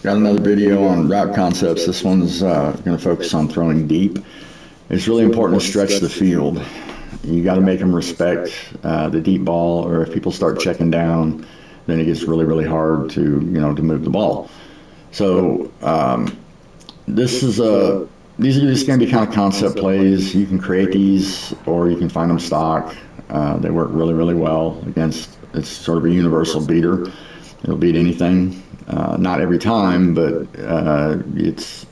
Got another video on route concepts. This one's going to focus on throwing deep. It's really important to stretch the field. You got to make them respect the deep ball, or if people start checking down, then it gets really, really hard to to move the ball. So this is a these are just going to be kind of concept plays. You can create these, or you can find them stock. They work really, really well against. It's sort of a universal beater. It'll beat anything. Not every time, but it's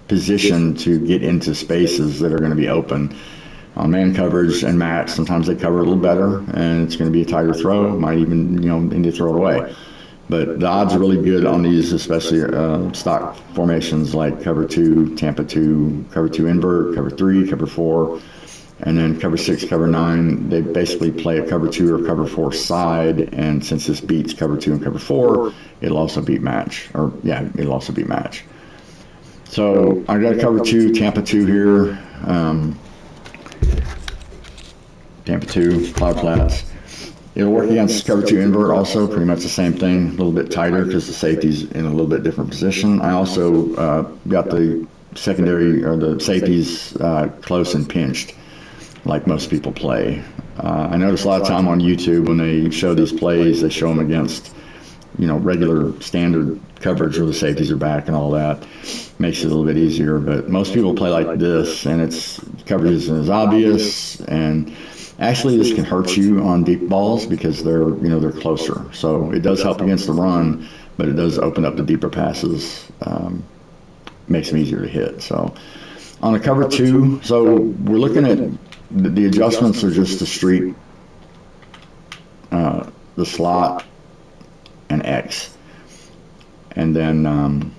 positioned to get into spaces that are going to be open. On man coverage and match, sometimes they cover a little better, and it's going to be a tighter throw. Might even need to throw it away. But the odds are really good on these, especially stock formations like cover 2, Tampa 2, cover 2 invert, cover 3, cover 4, and then cover 6, cover 9. They basically play a cover 2 or cover 4 side, and since this beats cover 2 and cover 4, it'll also beat match. It'll also beat match. So I got a cover 2, Tampa 2 here. Tampa 2, cloud flats. It'll work against cover 2 invert also, pretty much the same thing, a little bit tighter because the safety's in a little bit different position. I also got the secondary, or the safeties close and pinched, like most people play. I notice a lot of time on YouTube when they show these plays, they show them against, regular standard coverage where the safeties are back and all that. Makes it a little bit easier, but most people play like this, and it's coverage isn't as obvious, and actually this can hurt you on deep balls because they're closer. So it does help against the run, but it does open up the deeper passes, makes them easier to hit. So on a cover 2, so we're looking at the adjustments are just the street, the slot, and X. And then on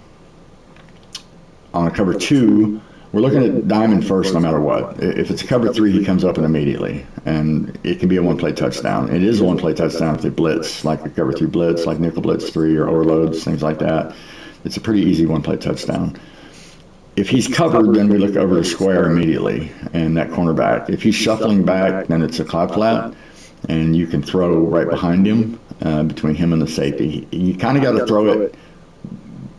a cover 2, we're looking at diamond first no matter what. If it's a cover 3, he comes up and immediately. And it can be a one-play touchdown. It is a one-play touchdown if they blitz, like a cover 3 blitz, like nickel blitz 3 or overloads, things like that. It's a pretty easy one-play touchdown. If he's covered, then we look over the square immediately and that cornerback. If he's shuffling back, then it's a cloud flat, and you can throw right behind him, between him and the safety. You kind of got to throw it.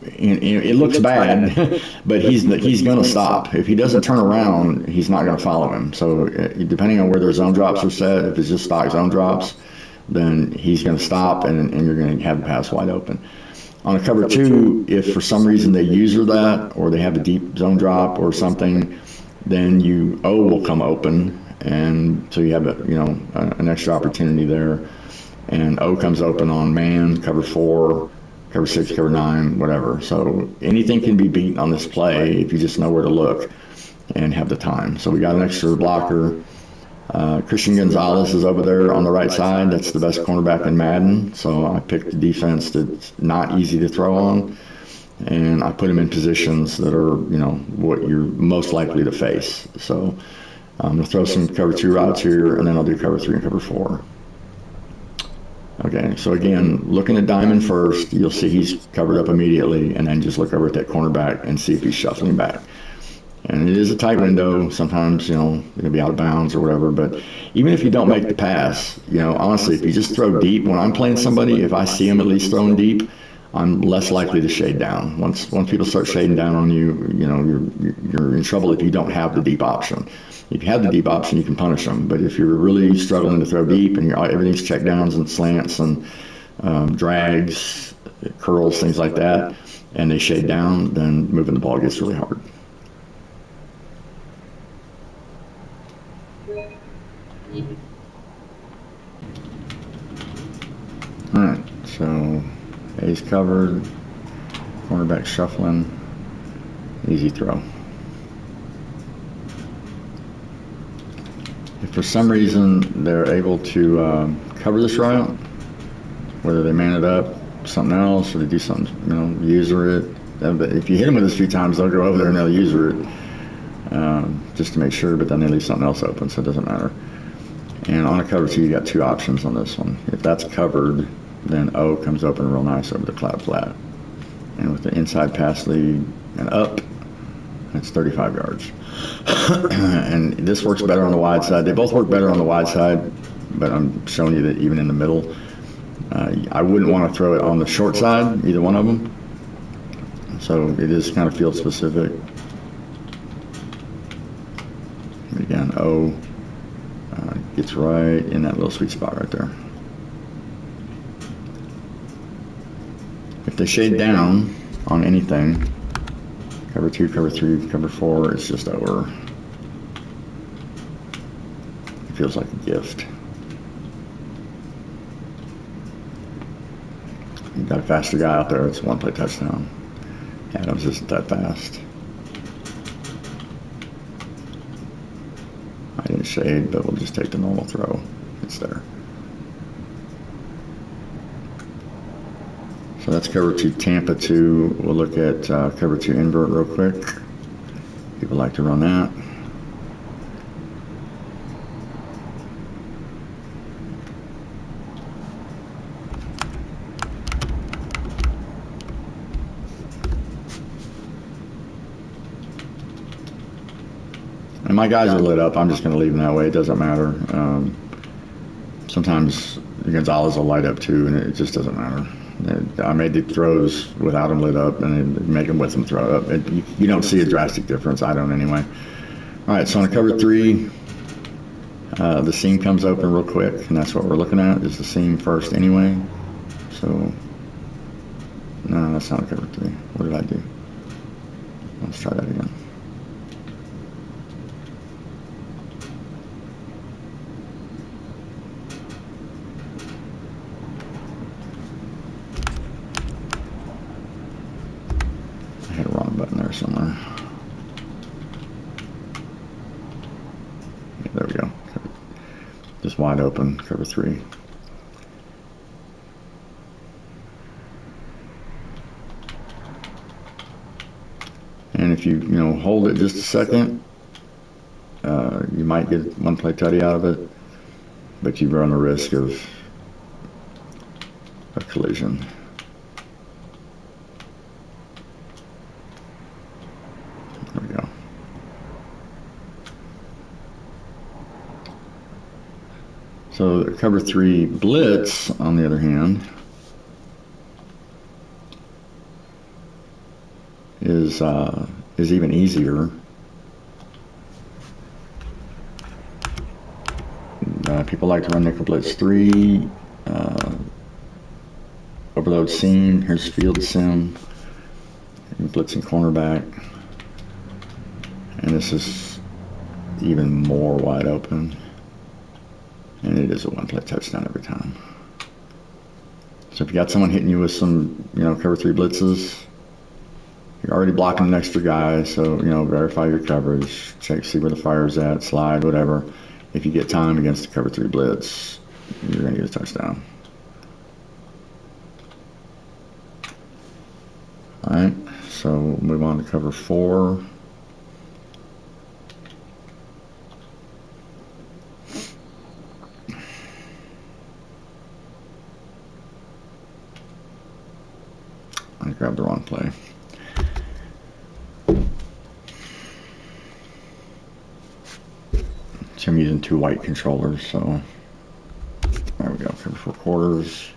It looks bad, but he's going to stop. If he doesn't turn around, he's not going to follow him. So depending on where their zone drops are set, if it's just stock zone drops, then he's going to stop, and you're going to have the pass wide open. On a cover 2, if for some reason they user that, or they have a deep zone drop or something, then O will come open, and so you have an extra opportunity there. And O comes open on man, cover 4, cover 6, cover 9, whatever. So anything can be beaten on this play if you just know where to look and have the time. So we got an extra blocker. Christian Gonzalez is over there on the right side. That's the best cornerback in Madden. So I picked a defense that's not easy to throw on, and I put him in positions that are, what you're most likely to face. So I'm going to throw some cover 2 routes here, and then I'll do cover 3 and cover 4. Okay, so again, looking at diamond first, you'll see he's covered up immediately, and then just look over at that cornerback and see if he's shuffling back. And it is a tight window. Sometimes, it'll be out of bounds or whatever, but even if you don't make the pass, honestly, if you just throw deep, when I'm playing somebody, if I see him at least throwing deep, I'm less likely to shade down. Once people start shading down on you, you're in trouble if you don't have the deep option. If you have the deep option, you can punish them. But if you're really struggling to throw deep and everything's check downs and slants and drags, curls, things like that, and they shade down, then moving the ball gets really hard. All right, so A's covered, cornerback shuffling, easy throw. If for some reason they're able to cover this route, whether they man it up, something else, or they do something, user it. If you hit them with this a few times, they'll go over there and they'll user it just to make sure, but then they leave something else open, so it doesn't matter. And on a cover 2, you got 2 options on this one. If that's covered, then O comes open real nice over the cloud flat. And with the inside pass lead and up, it's 35 yards. And this works better on the wide side. They both work better on the wide side, but I'm showing you that even in the middle, I wouldn't want to throw it on the short side, either one of them. So it is kind of field specific. Again, O gets right in that little sweet spot right there. If they shade down on anything, cover 2, cover 3, cover 4, it's just over. It feels like a gift. You got a faster guy out there, it's a one-play touchdown. Adams isn't that fast. I didn't shade, but we'll just take the normal throw. It's there. So that's cover 2 Tampa 2. We'll look at cover 2 invert real quick. People like to run that. And my guys are lit up. I'm just going to leave them that way. It doesn't matter. Sometimes Gonzalez will light up too, and it just doesn't matter. I made the throws without them lit up, and make them with them throw up. You don't see a drastic difference. I don't anyway. All right, so on a cover 3, the seam comes open real quick, and that's what we're looking at, is the seam first anyway. So, no, that's not a cover 3. What did I do? Let's try that again. I hit a wrong button there somewhere. Yeah, there we go. Just wide open, cover 3. And if you hold it just a second, you might get one play tutty out of it, but you run the risk of a collision. There we go. So the cover 3 blitz, on the other hand, is even easier. People like to run nickel blitz 3, overload seam. Here's field sim, blitzing cornerback, and this is even more wide open, and it is a one-play touchdown every time. So if you got someone hitting you with some cover 3 blitzes, you're already blocking an extra guy, so verify your coverage, check, see where the fire's at, slide, whatever. If you get time against the cover 3 blitz, you're going to get a touchdown. All right, so we'll move on to cover 4. I grabbed the wrong play. So I'm using 2 white controllers, so there we go, cover 4 quarters.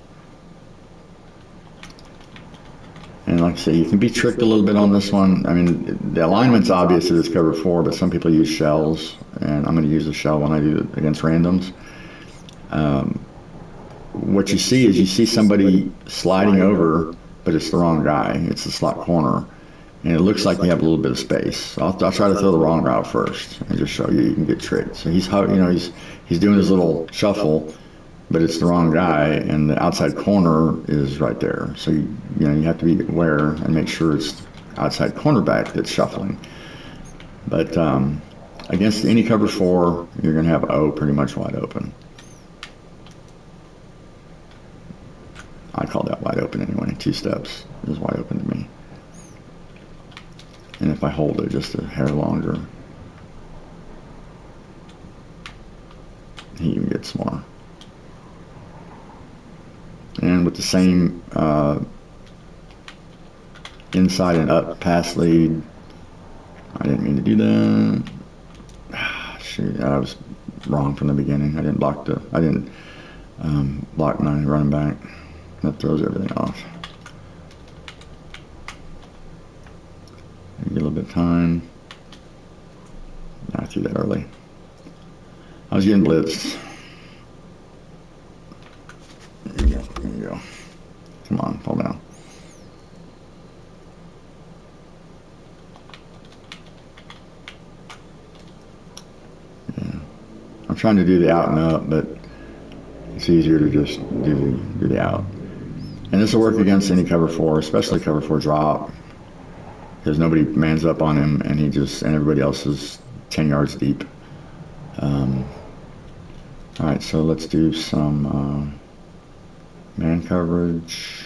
And like I say, you can be tricked a little bit on this one. I mean, the alignment's obvious that it's cover 4, but some people use shells, and I'm going to use a shell when I do it against randoms. What you see is somebody sliding over, but it's the wrong guy. It's the slot corner, and it looks like you have a little bit of space. So I'll try to throw the wrong route first and just show you can get tricked. So he's doing his little shuffle, but it's the wrong guy, and the outside corner is right there. So you have to be aware and make sure it's outside cornerback that's shuffling. But against any cover 4, you're going to have O pretty much wide open. I call that wide open anyway. 2 steps is wide open to me. And if I hold it just a hair longer, he even gets more. And with the same inside and up pass lead, I didn't mean to do that. Shoot, I was wrong from the beginning. I didn't block my running back. That throws everything off. little bit of time. I threw that early. I was getting blitzed. There you go. There you go. Come on, fall down. Yeah. I'm trying to do the out and up, but it's easier to just do the out. And this will work against any cover 4, especially cover 4 drop, because nobody mans up on him, and everybody else is 10 yards deep. All right, so let's do some man coverage.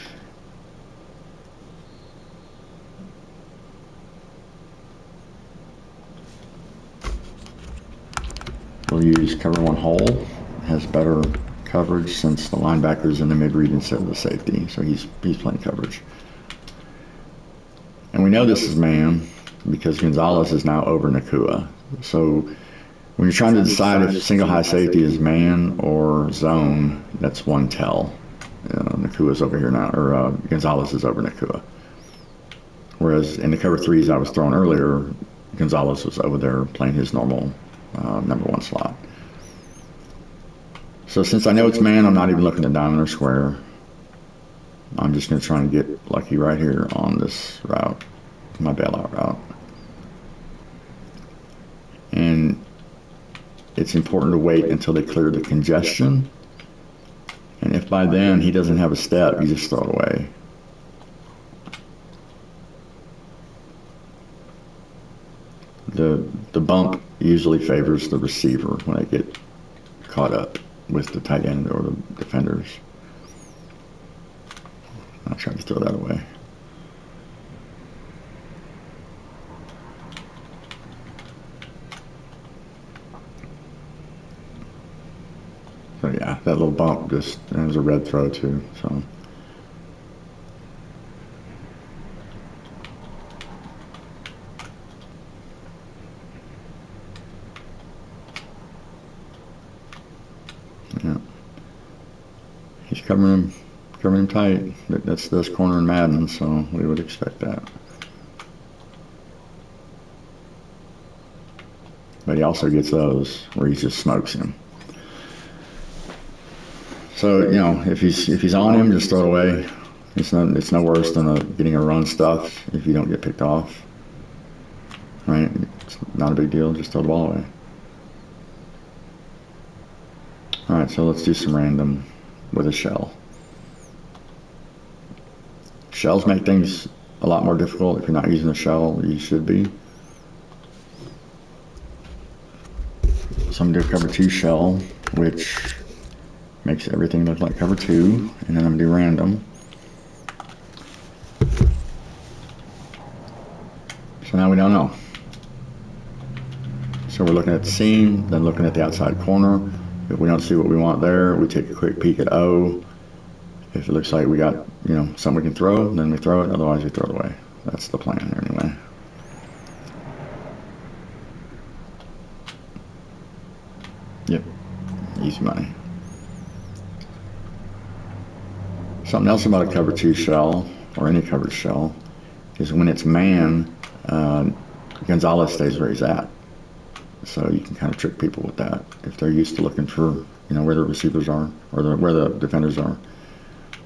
We'll use cover 1 hole. It has better coverage since the linebacker's in the mid-read instead of the safety, so he's playing coverage. And we know this is man because Gonzalez is now over Nakua. So when you're trying to decide if single high safety is man or zone, that's one tell. Nakua's over here now, or Gonzalez is over Nakua. Whereas in the cover 3s I was throwing earlier, Gonzalez was over there playing his normal number 1 slot. So since I know it's man, I'm not even looking at diamond or square. I'm just going to try and get lucky right here on this route, my bailout route. And it's important to wait until they clear the congestion. And if by then he doesn't have a step, you just throw it away. The bump usually favors the receiver when they get caught up with the tight end or the defenders. I'll try to throw that away. So yeah, that little bump just, it was a red throw too, so. Yeah. He's covering him tight. That's this corner in Madden, so we would expect that. But he also gets those where he just smokes him. So, you know, if he's on him, just throw it away. It's no worse than getting a run stuff if you don't get picked off. Right? It's not a big deal. Just throw the ball away. All right, so let's do some random with a shell. Shells make things a lot more difficult. If you're not using a shell, you should be. So I'm going to do a cover 2 shell, which makes everything look like cover 2, and then I'm going to do random. So now we don't know. So we're looking at the seam, then looking at the outside corner. If we don't see what we want there, we take a quick peek at O. If it looks like we got, you know, something we can throw, then we throw it. Otherwise, we throw it away. That's the plan here anyway. Yep, easy money. Something else about a cover 2 shell, or any covered shell, is when it's man, Gonzalez stays where he's at. So you can kind of trick people with that if they're used to looking for, you know, where the receivers are or where the defenders are.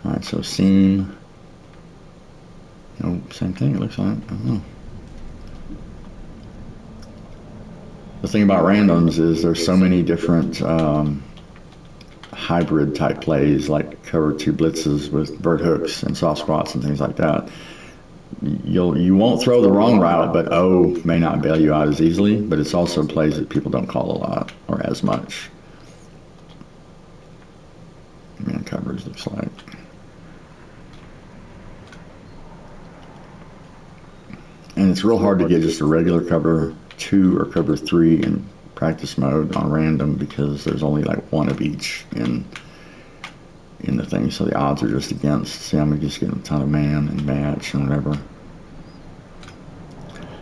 All right, so seam, you know, same thing it looks like. I don't know. The thing about randoms is there's so many different hybrid type plays, like cover 2 blitzes with bird hooks and soft squats and things like that. You won't throw the wrong route, but O may not bail you out as easily, but it's also plays that people don't call a lot or as much. Man coverage looks like. And it's real hard to get just a regular cover 2 or cover 3 in practice mode on random because there's only like one of each in the thing, so the odds are just against. See, I'm just getting a ton of man and match and whatever.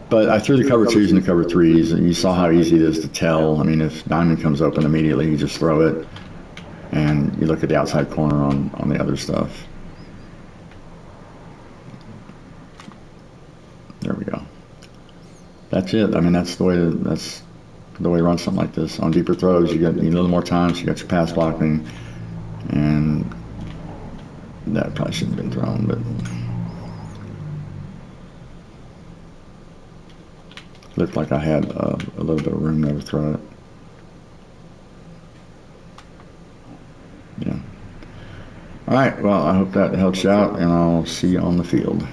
But I threw the cover 2s and the cover 3s, and you saw how easy it is to tell. I mean, if diamond comes open immediately, you just throw it, and you look at the outside corner on the other stuff. There we go. that's it. I mean, that's the way to run something like this. On deeper throws, you need a little more time, so you got your pass blocking, and that probably shouldn't have been thrown, but looked like I had a little bit of room there to throw it. Yeah. All right, well, I hope that helps you out, and I'll see you on the field.